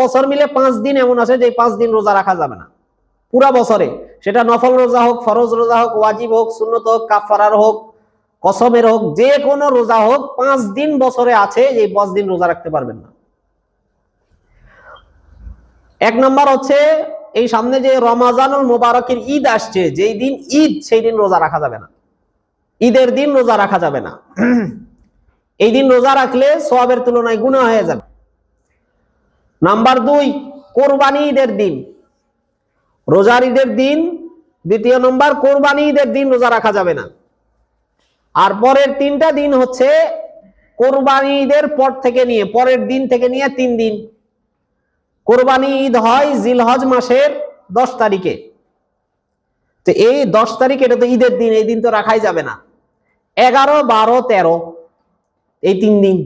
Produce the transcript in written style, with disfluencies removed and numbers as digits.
বছর মিলে 5 দিন এমন আছে যে 5 দিন রোজা রাখা যাবে না পুরা বছরে, সেটা নফল রোজা হোক, ফরজ রোজা হোক, ওয়াজিব হোক, সুন্নত হোক, কাফারার হোক, কসমের হোক, যে কোনো রোজা হোক, 5 দিন বছরে আছে, এই 5 দিন রোজা রাখতে পারবেন না। এক নম্বর হচ্ছে এই সামনে যে রমাজানুল মুবারকের ঈদ আসছে, যেই দিন ঈদ সেই দিন রোজা রাখা যাবে না, ঈদের দিন রোজা রাখা যাবে না। এই দিন রোজা রাখলে সওয়াবের তুলনায় গুনাহ হয়ে যাবে। নাম্বার 2, কোরবানি ঈদের দিন, রোজার ঈদের দিন। দ্বিতীয় নম্বর, কোরবানি ঈদের দিন রোজা রাখা যাবে না। আর পরের 3টা দিন হচ্ছে কোরবানি ঈদের পর থেকে নিয়ে, পরের দিন থেকে নিয়ে 3 দিন। কোরবানি ঈদ হয় জিলহজ মাসের 10 তারিখে, তো এই 10 তারিখ এটা তো ঈদের দিন, এই দিন তো রাখাই যাবে না। 11, 12, 13 এই 3 দিন।